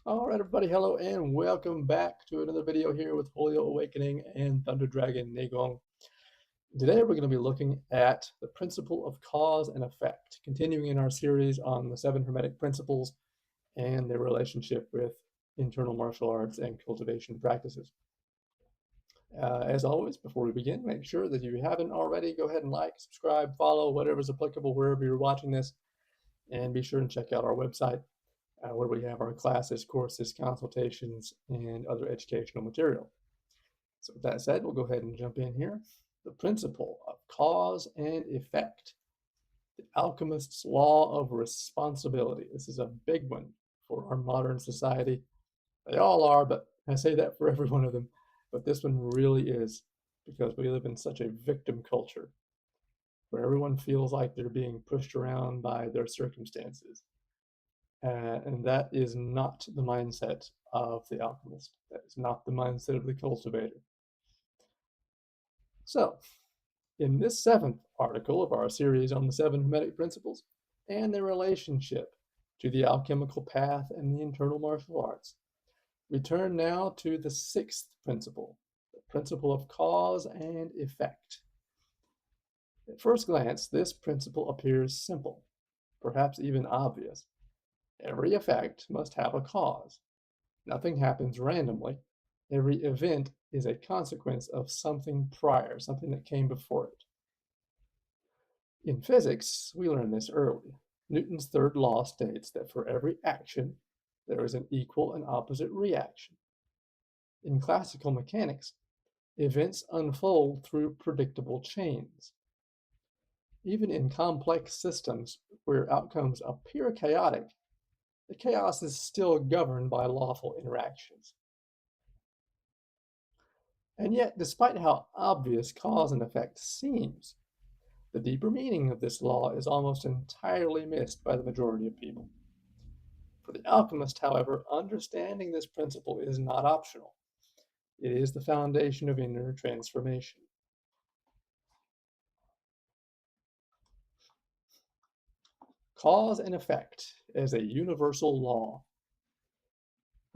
All right, everybody, hello and welcome back to another video here with Wholeo Awakening and Thunder Dragon Neigong. Today we're going to be looking at the principle of cause and effect, continuing in our series on the 7 Hermetic principles and their relationship with internal martial arts and cultivation practices. As always, before we begin, make sure that if you haven't already, go ahead and like, subscribe, follow, whatever's applicable wherever you're watching this, and be sure and check out our website where we have our classes, courses, consultations, and other educational material. So with that said, we'll go ahead and jump in here. The principle of cause and effect. The alchemist's law of responsibility. This is a big one for our modern society. They all are, but I say that for every one of them. But this one really is, because we live in such a victim culture where everyone feels like they're being pushed around by their circumstances. And that is not the mindset of the alchemist. That is not the mindset of the cultivator. So, in this 7th article of our series on the 7 Hermetic principles and their relationship to the alchemical path and the internal martial arts, we turn now to the 6th principle, the principle of cause and effect. At first glance, this principle appears simple, perhaps even obvious. Every effect must have a cause. Nothing happens randomly. Every event is a consequence of something prior, something that came before it. In physics, we learned this early. Newton's third law states that for every action, there is an equal and opposite reaction. In classical mechanics, events unfold through predictable chains. Even in complex systems where outcomes appear chaotic, the chaos is still governed by lawful interactions. And yet, despite how obvious cause and effect seems, the deeper meaning of this law is almost entirely missed by the majority of people. For the alchemist, however, understanding this principle is not optional. It is the foundation of inner transformation. Cause and effect as a universal law.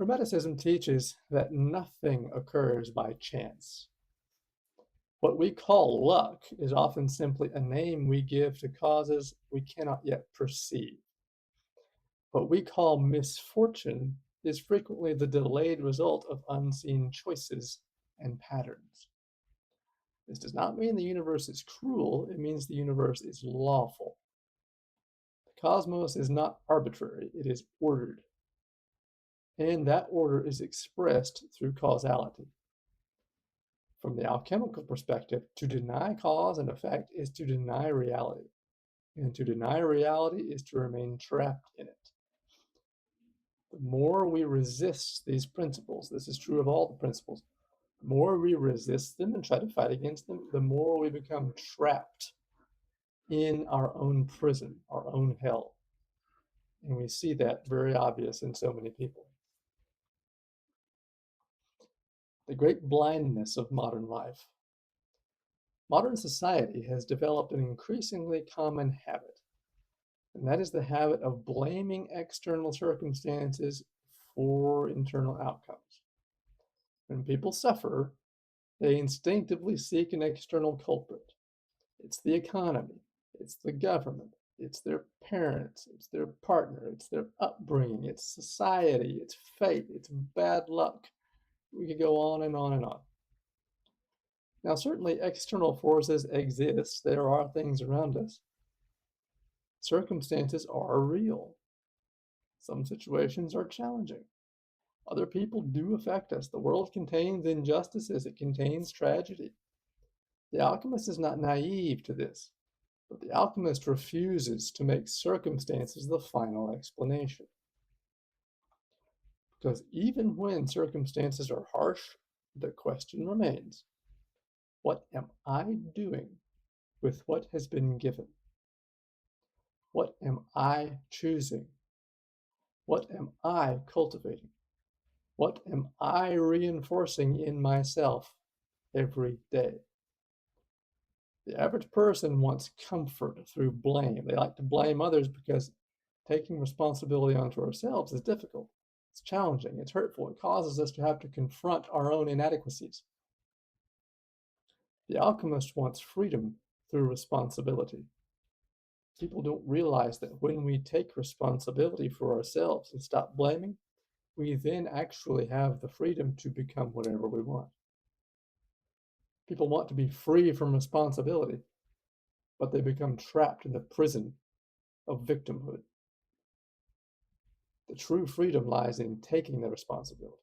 Hermeticism teaches that nothing occurs by chance. What we call luck is often simply a name we give to causes we cannot yet perceive. What we call misfortune is frequently the delayed result of unseen choices and patterns. This does not mean the universe is cruel, it means the universe is lawful. The cosmos is not arbitrary, it is ordered. And that order is expressed through causality. From the alchemical perspective, to deny cause and effect is to deny reality. And to deny reality is to remain trapped in it. The more we resist these principles, this is true of all the principles, the more we resist them and try to fight against them, the more we become trapped in our own prison, our own hell. And we see that very obvious in so many people. The great blindness of modern life. Modern society has developed an increasingly common habit, and that is the habit of blaming external circumstances for internal outcomes. When people suffer, they instinctively seek an external culprit. It's the economy, it's the government, it's their parents, it's their partner, it's their upbringing, it's society, it's fate, it's bad luck. We could go on and on and on. Now, certainly external forces exist. There are things around us. Circumstances are real. Some situations are challenging. Other people do affect us. The world contains injustices. It contains tragedy. The alchemist is not naive to this, but the alchemist refuses to make circumstances the final explanation. Because even when circumstances are harsh, the question remains, what am I doing with what has been given? What am I choosing? What am I cultivating? What am I reinforcing in myself every day? The average person wants comfort through blame. They like to blame others because taking responsibility onto ourselves is difficult. It's challenging, it's hurtful, it causes us to have to confront our own inadequacies. The alchemist wants freedom through responsibility. People don't realize that when we take responsibility for ourselves and stop blaming, we then actually have the freedom to become whatever we want. People want to be free from responsibility, but they become trapped in the prison of victimhood. The true freedom lies in taking the responsibility.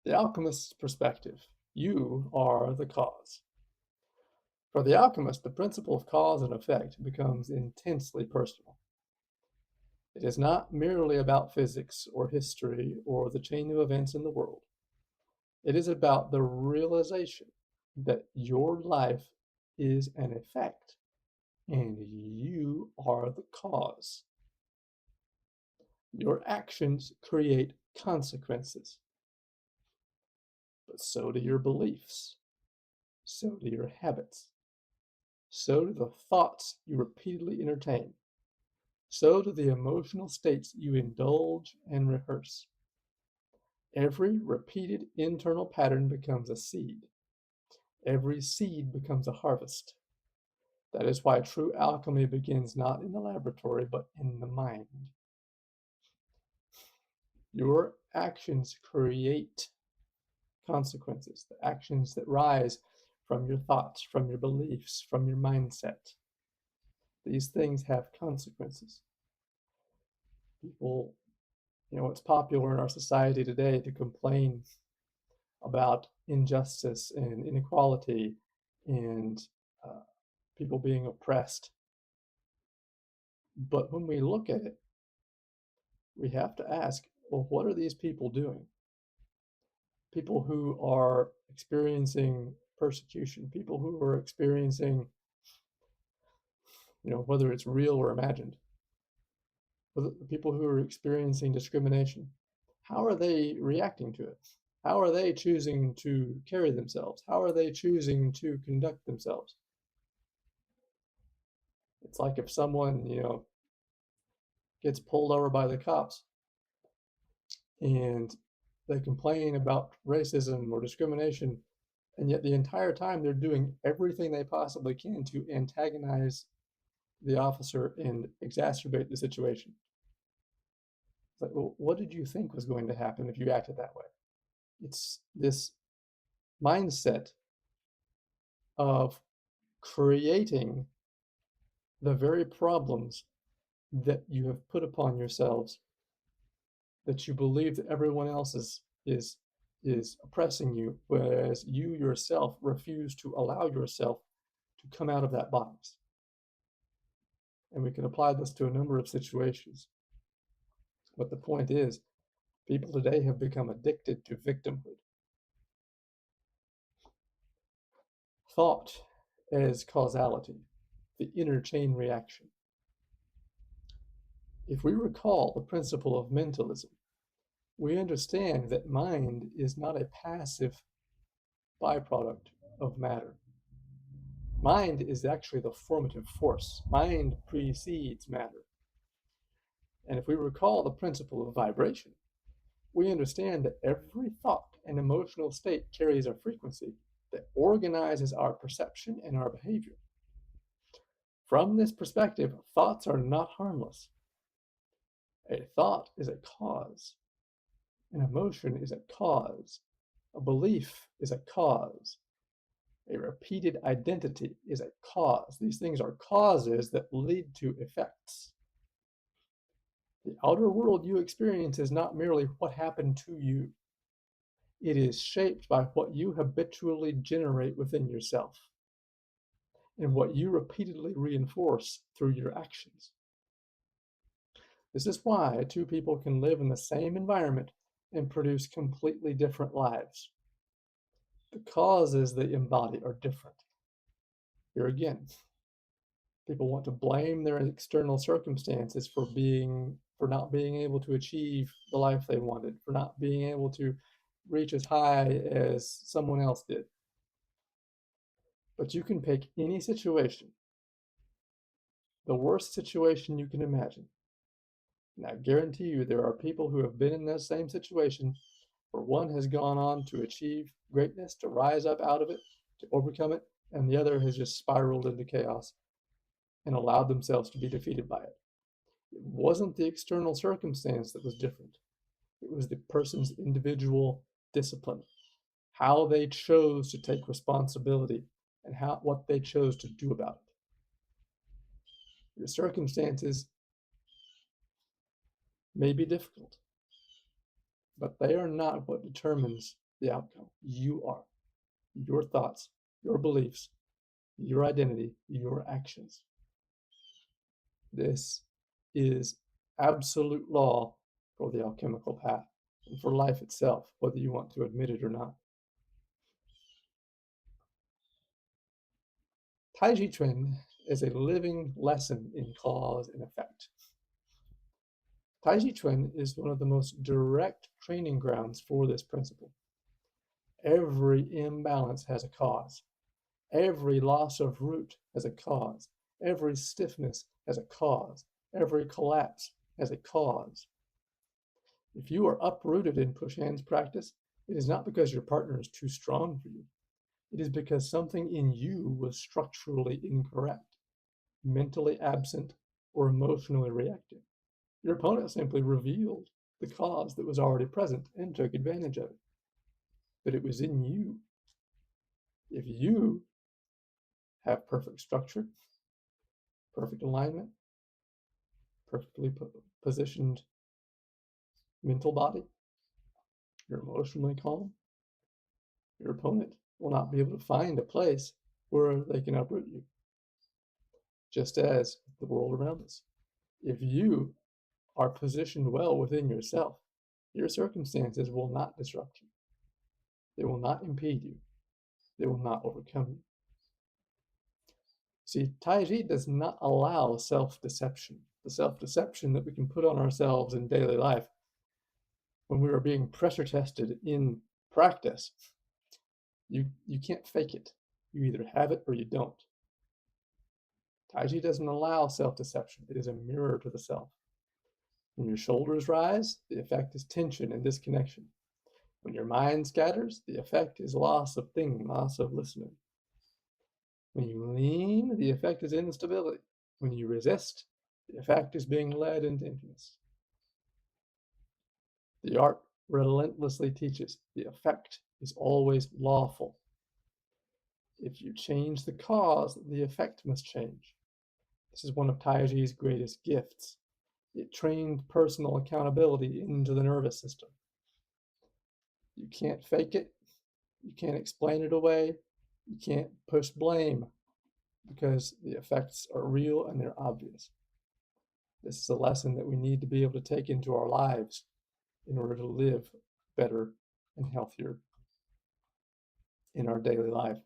The alchemist's perspective: you are the cause. For the alchemist, the principle of cause and effect becomes intensely personal. It is not merely about physics or history or the chain of events in the world. It is about the realization that your life is an effect and you are the cause. Your actions create consequences, but so do your beliefs, so do your habits, so do the thoughts you repeatedly entertain, so do the emotional states you indulge and rehearse. Every repeated internal pattern becomes a seed. Every seed becomes a harvest. That is why true alchemy begins not in the laboratory, but in the mind. Your actions create consequences, the actions that rise from your thoughts, from your beliefs, from your mindset. These things have consequences. People, it's popular in our society today to complain about injustice and inequality and uh, people being oppressed. But when we look at it, we have to ask, well, what are these people doing? People who are experiencing persecution, people who are experiencing, whether it's real or imagined, whether the people who are experiencing discrimination, how are they reacting to it? How are they choosing to carry themselves? How are they choosing to conduct themselves? It's like if someone, gets pulled over by the cops and they complain about racism or discrimination, and yet the entire time they're doing everything they possibly can to antagonize the officer and exacerbate the situation. It's like, well, what did you think was going to happen if you acted that way? It's this mindset of creating the very problems that you have put upon yourselves, that you believe that everyone else is oppressing you, whereas you yourself refuse to allow yourself to come out of that box. And we can apply this to a number of situations. But the point is, people today have become addicted to victimhood. Thought as causality, the inner chain reaction. If we recall the principle of mentalism, we understand that mind is not a passive byproduct of matter. Mind is actually the formative force. Mind precedes matter. And if we recall the principle of vibration, we understand that every thought and emotional state carries a frequency that organizes our perception and our behavior. From this perspective, thoughts are not harmless. A thought is a cause. An emotion is a cause. A belief is a cause. A repeated identity is a cause. These things are causes that lead to effects. The outer world you experience is not merely what happened to you. It is shaped by what you habitually generate within yourself and what you repeatedly reinforce through your actions. This is why two people can live in the same environment and produce completely different lives. The causes they embody are different. Here again, people want to blame their external circumstances for not being able to achieve the life they wanted, for not being able to reach as high as someone else did. But you can pick any situation, the worst situation you can imagine, And I guarantee you there are people who have been in that same situation where one has gone on to achieve greatness, to rise up out of it, to overcome it, and the other has just spiraled into chaos and allowed themselves to be defeated by it. It wasn't the external circumstance that was different. It was the person's individual discipline, how they chose to take responsibility, and what they chose to do about it. Your circumstances may be difficult, but they are not what determines the outcome. You are. Your thoughts, your beliefs, your identity, your actions. This is absolute law for the alchemical path and for life itself, whether you want to admit it or not. Taijiquan is a living lesson in cause and effect. Taijiquan is one of the most direct training grounds for this principle. Every imbalance has a cause. Every loss of root has a cause. Every stiffness has a cause. Every collapse has a cause. If you are uprooted in push hands practice, it is not because your partner is too strong for you. It is because something in you was structurally incorrect, mentally absent, or emotionally reactive. Your opponent simply revealed the cause that was already present and took advantage of it. But it was in you. If you have perfect structure, perfect alignment, perfectly positioned mental body, you're emotionally calm, your opponent will not be able to find a place where they can uproot you. Just as the world around us. If you are positioned well within yourself, your circumstances will not disrupt you. They will not impede you. They will not overcome you. See, taiji does not allow self-deception. The self-deception that we can put on ourselves in daily life when we are being pressure tested in practice. You can't fake it. You either have it or you don't. Taiji doesn't allow self-deception. It is a mirror to the self. When your shoulders rise, the effect is tension and disconnection. When your mind scatters, the effect is loss of thinking, loss of listening. When you lean, the effect is instability. When you resist, the effect is being led into emptiness. The art relentlessly teaches the effect is always lawful. If you change the cause, the effect must change. This is one of Taiji's greatest gifts. It trained personal accountability into the nervous system. You can't fake it. You can't explain it away. You can't push blame because the effects are real and they're obvious. This is a lesson that we need to be able to take into our lives in order to live better and healthier in our daily life.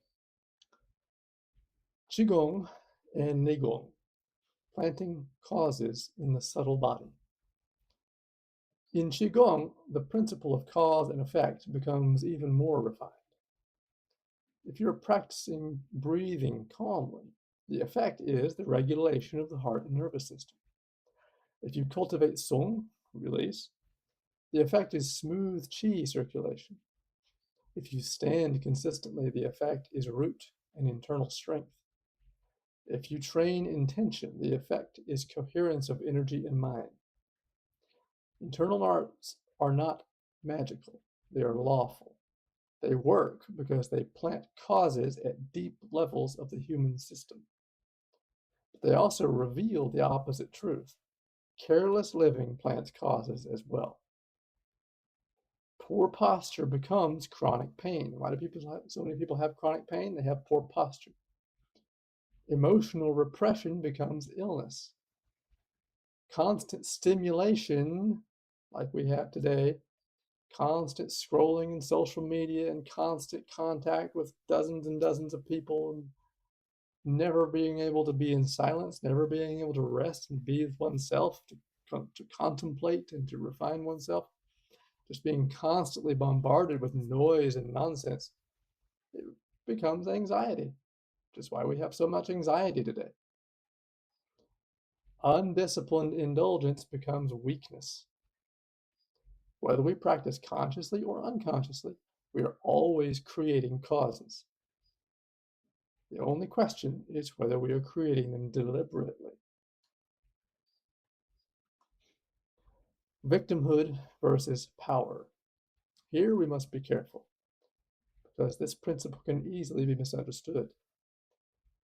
Qigong and Neigong, planting causes in the subtle body. In Qigong, the principle of cause and effect becomes even more refined. If you're practicing breathing calmly, the effect is the regulation of the heart and nervous system. If you cultivate song, release, the effect is smooth qi circulation. If you stand consistently, the effect is root and internal strength. If you train intention, the effect is coherence of energy and mind. Internal arts are not magical, they are lawful. They work because they plant causes at deep levels of the human system. But they also reveal the opposite truth. Careless living plants causes as well. Poor posture becomes chronic pain. Why do so many people have chronic pain? They have poor posture. Emotional repression becomes illness. Constant stimulation, like we have today, constant scrolling in social media and constant contact with dozens and dozens of people, and never being able to be in silence, never being able to rest and be with oneself, to contemplate and to refine oneself, just being constantly bombarded with noise and nonsense, it becomes anxiety, which is why we have so much anxiety today. Undisciplined indulgence becomes weakness. Whether we practice consciously or unconsciously, we are always creating causes. The only question is whether we are creating them deliberately. Victimhood versus power. Here we must be careful, because this principle can easily be misunderstood.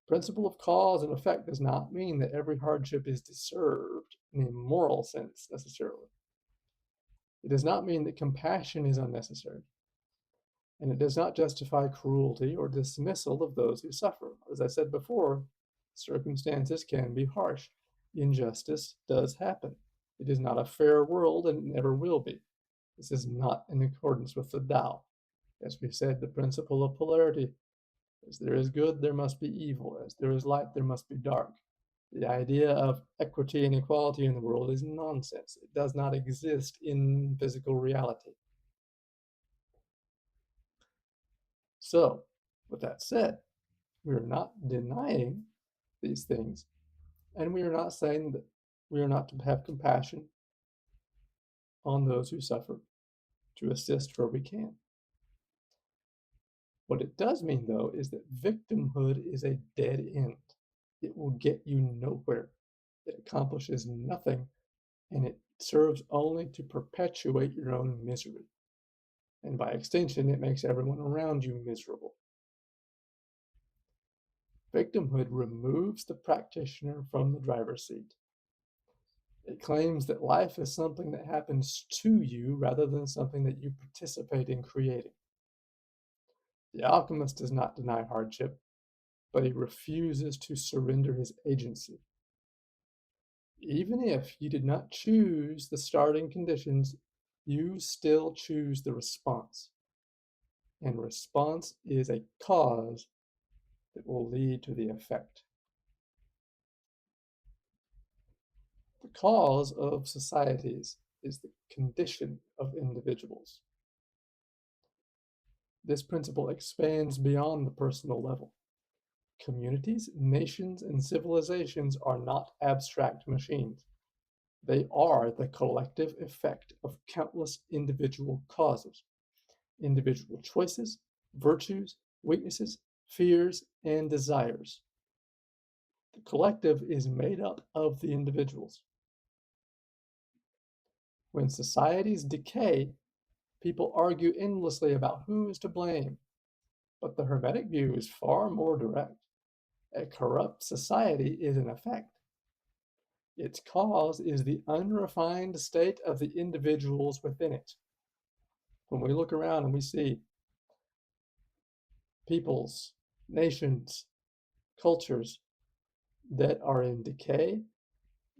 Principle of cause and effect does not mean that every hardship is deserved in a moral sense necessarily. It does not mean that compassion is unnecessary, and it does not justify cruelty or dismissal of those who suffer. As I said before, circumstances can be harsh. Injustice does happen. It is not a fair world and it never will be. This is not in accordance with the Tao. As we said, the principle of polarity. As there is good, there must be evil. As there is light, there must be dark. The idea of equity and equality in the world is nonsense. It does not exist in physical reality. So, with that said, we are not denying these things, and we are not saying that we are not to have compassion on those who suffer, to assist where we can. What it does mean, though, is that victimhood is a dead end. It will get you nowhere. It accomplishes nothing, and it serves only to perpetuate your own misery. And by extension, it makes everyone around you miserable. Victimhood removes the practitioner from the driver's seat. It claims that life is something that happens to you rather than something that you participate in creating. The alchemist does not deny hardship, but he refuses to surrender his agency. Even if you did not choose the starting conditions, you still choose the response. And response is a cause that will lead to the effect. The cause of societies is the condition of individuals. This principle expands beyond the personal level. Communities, nations, and civilizations are not abstract machines. They are the collective effect of countless individual causes, individual choices, virtues, weaknesses, fears, and desires. The collective is made up of the individuals. When societies decay, people argue endlessly about who is to blame, but the Hermetic view is far more direct. A corrupt society is an effect. Its cause is the unrefined state of the individuals within it. When we look around and we see peoples, nations, cultures that are in decay,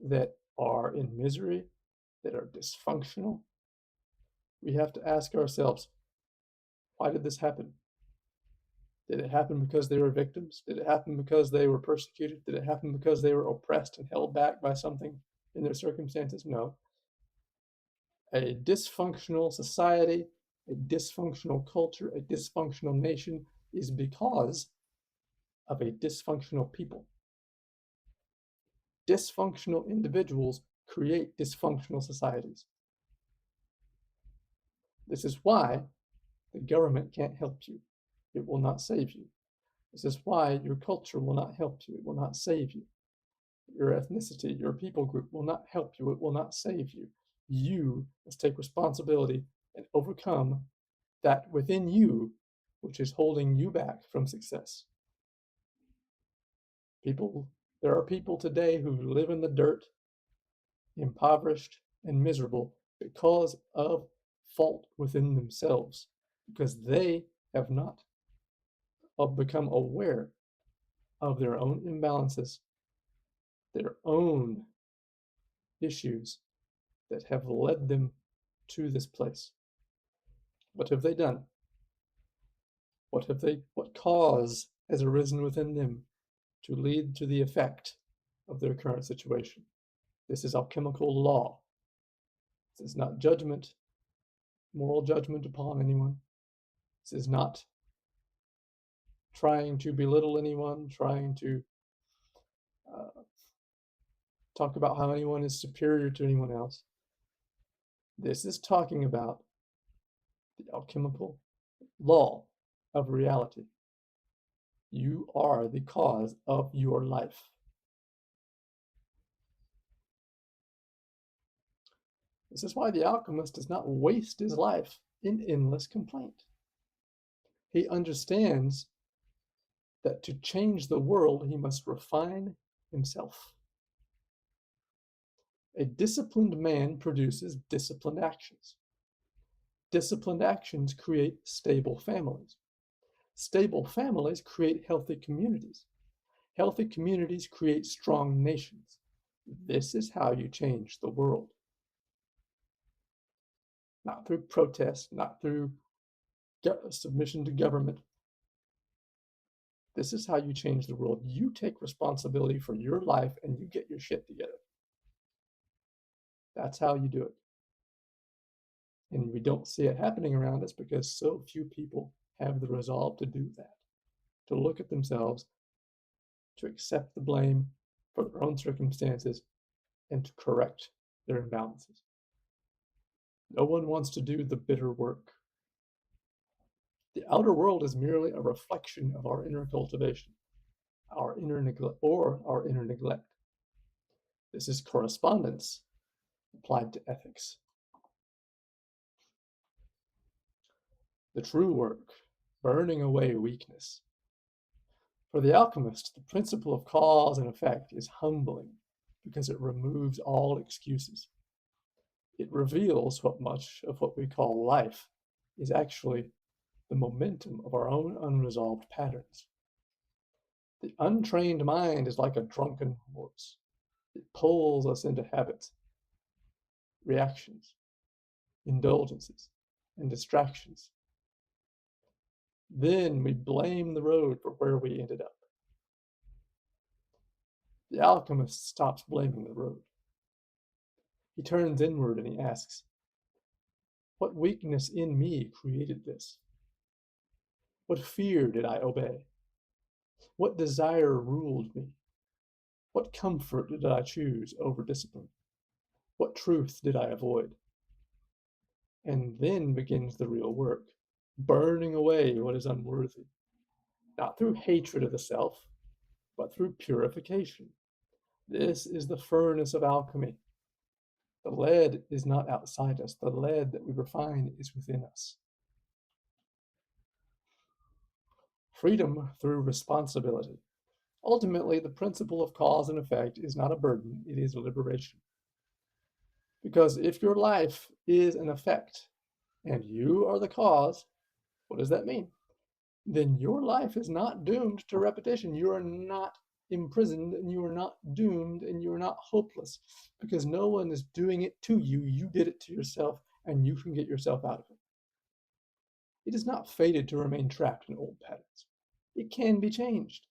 that are in misery, that are dysfunctional, we have to ask ourselves, why did this happen? Did it happen because they were victims? Did it happen because they were persecuted? Did it happen because they were oppressed and held back by something in their circumstances? No. A dysfunctional society, a dysfunctional culture, a dysfunctional nation is because of a dysfunctional people. Dysfunctional individuals create dysfunctional societies. This is why the government can't help you. It will not save you. This is why your culture will not help you. It will not save you. Your ethnicity, your people group will not help you. It will not save you. You must take responsibility and overcome that within you which is holding you back from success. There are people today who live in the dirt, impoverished and miserable because of fault within themselves, because they have not become aware of their own imbalances, their own issues that have led them to this place. What have they done? What cause has arisen within them to lead to the effect of their current situation? This is alchemical law. This is not judgment, moral judgment upon anyone. This is not trying to belittle anyone, trying to talk about how anyone is superior to anyone else. This is talking about the alchemical law of reality. You are the cause of your life. This is why the alchemist does not waste his life in endless complaint. He understands that to change the world, he must refine himself. A disciplined man produces disciplined actions. Disciplined actions create stable families. Stable families create healthy communities. Healthy communities create strong nations. This is how you change the world. Not through protest, not through submission to government. This is how you change the world. You take responsibility for your life and you get your shit together. That's how you do it. And we don't see it happening around us because so few people have the resolve to do that, to look at themselves, to accept the blame for their own circumstances, and to correct their imbalances. No one wants to do the bitter work. The outer world is merely a reflection of our inner cultivation, our inner neglect. This is correspondence applied to ethics. The true work, burning away weakness. For the alchemist, the principle of cause and effect is humbling because it removes all excuses. It reveals what much of what we call life is actually the momentum of our own unresolved patterns. The untrained mind is like a drunken horse. It pulls us into habits, reactions, indulgences, and distractions. Then we blame the road for where we ended up. The alchemist stops blaming the road. He turns inward and he asks, what weakness in me created this? What fear did I obey? What desire ruled me? What comfort did I choose over discipline? What truth did I avoid? And then begins the real work, burning away what is unworthy, not through hatred of the self, but through purification. This is the furnace of alchemy. The lead is not outside us. The lead that we refine is within us. Freedom through responsibility. Ultimately, the principle of cause and effect is not a burden, it is a liberation. Because if your life is an effect and you are the cause, what does that mean? Then your life is not doomed to repetition. You are not imprisoned and you are not doomed and you are not hopeless because no one is doing it to you. You did it to yourself and you can get yourself out of it. It is not fated to remain trapped in old patterns. It can be changed.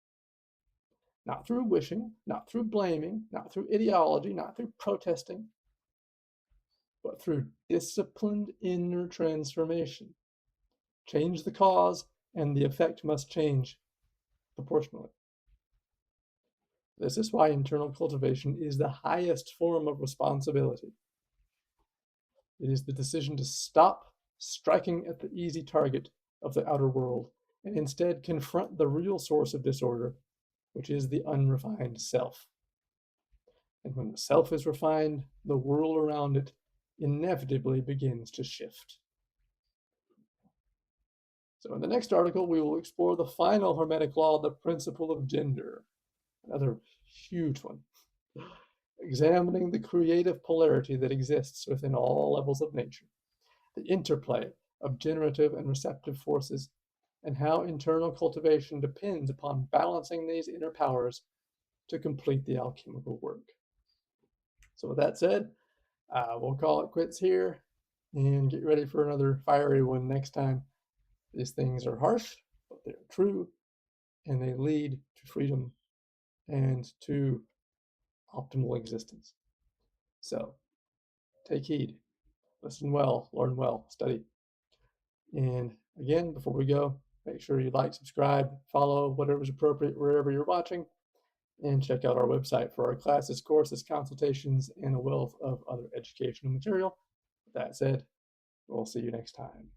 Not through wishing, not through blaming, not through ideology, not through protesting, but through disciplined inner transformation. Change the cause, and the effect must change proportionally. This is why internal cultivation is the highest form of responsibility. It is the decision to stop striking at the easy target of the outer world and instead confront the real source of disorder, which is the unrefined self. And when the self is refined, the world around it inevitably begins to shift. So in the next article, we will explore the final Hermetic law, the principle of gender, another huge one, examining the creative polarity that exists within all levels of nature, the interplay of generative and receptive forces, and how internal cultivation depends upon balancing these inner powers to complete the alchemical work. So with that said, we'll call it quits here and get ready for another fiery one next time. These things are harsh, but they're true, and they lead to freedom and to optimal existence. So take heed, listen well, learn well, study. And again, before we go, make sure you like, subscribe, follow, whatever's appropriate wherever you're watching. and check out our website for our classes, courses, consultations, and a wealth of other educational material. With that said, we'll see you next time.